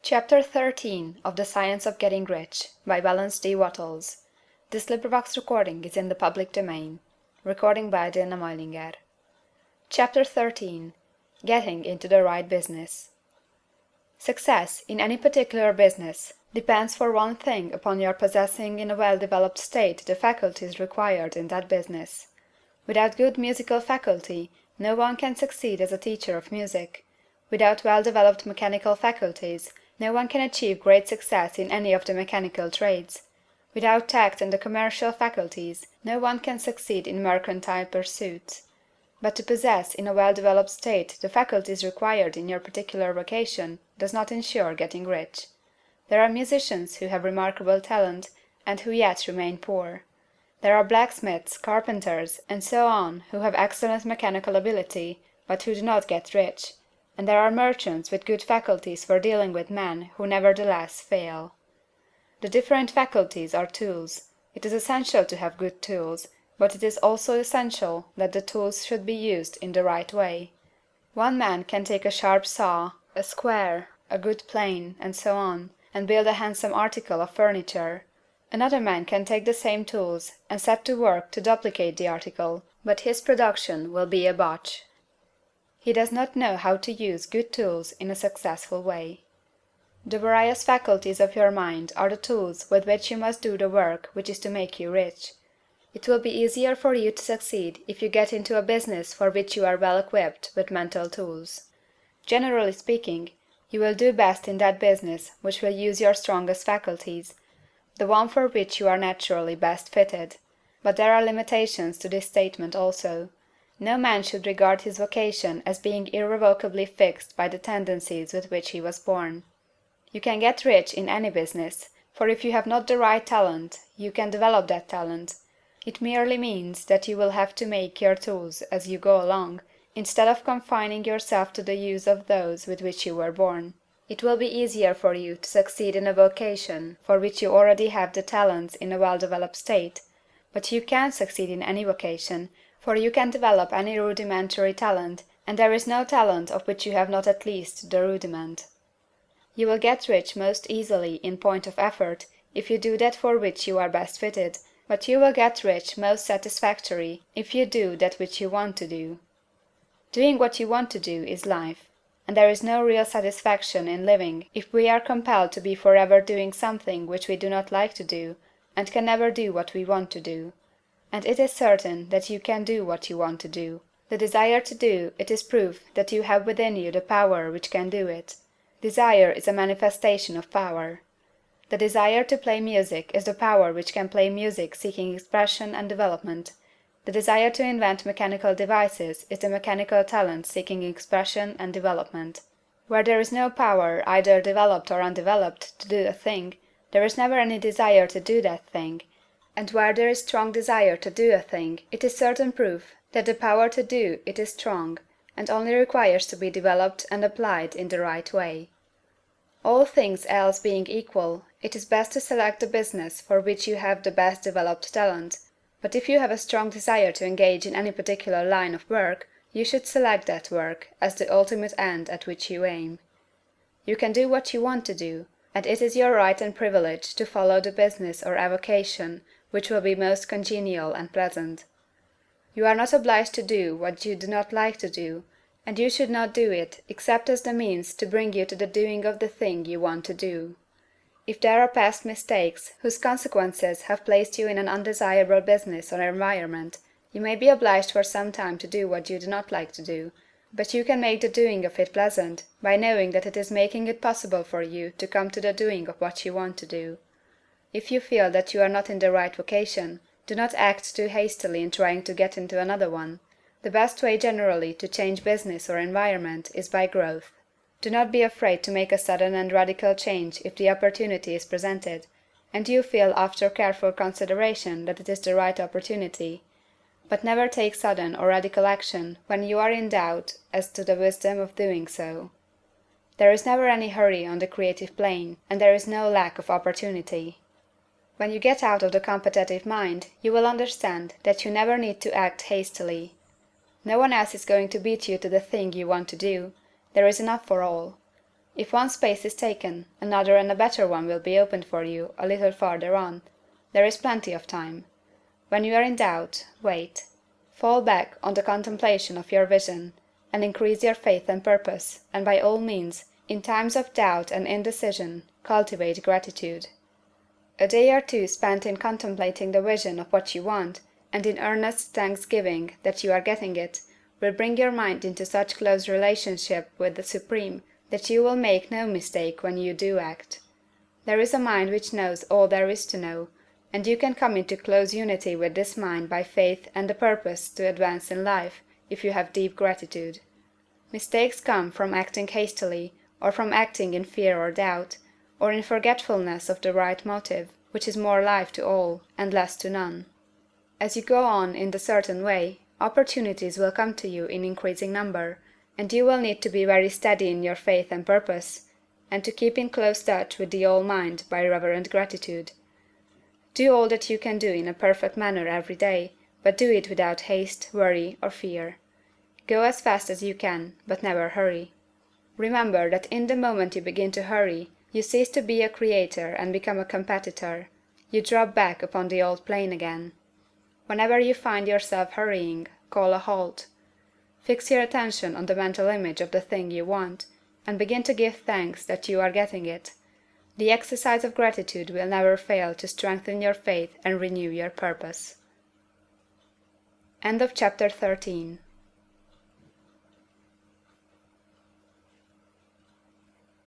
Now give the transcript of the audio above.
Chapter 13 of The Science of Getting Rich by Valence D. Wattles. Recording is in the public domain. Chapter 13 Getting into the Right Business. Success in any particular business depends for one thing upon your possessing in a well-developed state the faculties required in that business. Without good musical faculty, no one can succeed as a teacher of music. Without well-developed mechanical faculties, no one can achieve great success in any of the mechanical trades. Without tact and the commercial faculties, no one can succeed in mercantile pursuits. But to possess in a well-developed state the faculties required in your particular vocation does not insure getting rich. There are musicians who have remarkable talent, and who yet remain poor. There are blacksmiths, carpenters, and so on who have excellent mechanical ability, but who do not get rich, and there are merchants with good faculties for dealing with men who nevertheless fail. The different faculties are tools. It is essential to have good tools, but it is also essential that the tools should be used in the right way. One man can take a sharp saw, a square, a good plane, and so on, and build a handsome article of furniture. Another man can take the same tools and set to work to duplicate the article, but his production will be a botch. He does not know how to use good tools in a successful way. The various faculties of your mind are the tools with which you must do the work which is to make you rich. It will be easier for you to succeed if you get into a business for which you are well equipped with mental tools. Generally speaking, you will do best in that business which will use your strongest faculties, the one for which you are naturally best fitted. But there are limitations to this statement also. No man should regard his vocation as being irrevocably fixed by the tendencies with which he was born. You can get rich in any business, for if you have not the right talent, you can develop that talent. It merely means that you will have to make your tools as you go along, instead of confining yourself to the use of those with which you were born. It will be easier for you to succeed in a vocation for which you already have the talents in a well-developed state, but you can succeed in any vocation, for you can develop any rudimentary talent, and there is no talent of which you have not at least the rudiment. You will get rich most easily in point of effort if you do that for which you are best fitted, but you will get rich most satisfactory if you do that which you want to do. Doing what you want to do is life, and there is no real satisfaction in living if we are compelled to be forever doing something which we do not like to do, and can never do what we want to do. And it is certain that you can do what you want to do. The desire to do it is proof that you have within you the power which can do it. Desire is a manifestation of power. The desire to play music is the power which can play music seeking expression and development. The desire to invent mechanical devices is the mechanical talent seeking expression and development. Where there is no power, either developed or undeveloped, to do a thing, there is never any desire to do that thing, and where there is strong desire to do a thing, it is certain proof that the power to do it is strong, and only requires to be developed and applied in the right way. All things else being equal, it is best to select the business for which you have the best developed talent, but if you have a strong desire to engage in any particular line of work, you should select that work as the ultimate end at which you aim. You can do what you want to do, and it is your right and privilege to follow the business or avocation which will be most congenial and pleasant. You are not obliged to do what you do not like to do, and you should not do it except as the means to bring you to the doing of the thing you want to do. If there are past mistakes whose consequences have placed you in an undesirable business or environment, you may be obliged for some time to do what you do not like to do, but you can make the doing of it pleasant by knowing that it is making it possible for you to come to the doing of what you want to do. If you feel that you are not in the right vocation, do not act too hastily in trying to get into another one. The best way generally to change business or environment is by growth. Do not be afraid to make a sudden and radical change if the opportunity is presented, and you feel after careful consideration that it is the right opportunity. But never take sudden or radical action when you are in doubt as to the wisdom of doing so. There is never any hurry on the creative plane, and there is no lack of opportunity. When you get out of the competitive mind, you will understand that you never need to act hastily. No one else is going to beat you to the thing you want to do. There is enough for all. If one space is taken, another and a better one will be opened for you a little farther on. There is plenty of time. When you are in doubt, wait. Fall back on the contemplation of your vision, and increase your faith and purpose, and by all means, in times of doubt and indecision, cultivate gratitude. A day or two spent in contemplating the vision of what you want, and in earnest thanksgiving that you are getting it, will bring your mind into such close relationship with the Supreme that you will make no mistake when you do act. There is a mind which knows all there is to know, and you can come into close unity with this mind by faith and the purpose to advance in life, if you have deep gratitude. Mistakes come from acting hastily, or from acting in fear or doubt, or in forgetfulness of the right motive, which is more life to all, and less to none. As you go on in the certain way, opportunities will come to you in increasing number, and you will need to be very steady in your faith and purpose, and to keep in close touch with the All Mind by reverent gratitude. Do all that you can do in a perfect manner every day, but do it without haste, worry, or fear. Go as fast as you can, but never hurry. Remember that in the moment you begin to hurry, you cease to be a creator and become a competitor. You drop back upon the old plane again. Whenever you find yourself hurrying, call a halt. Fix your attention on the mental image of the thing you want, and begin to give thanks that you are getting it. The exercise of gratitude will never fail to strengthen your faith and renew your purpose. End of chapter 13.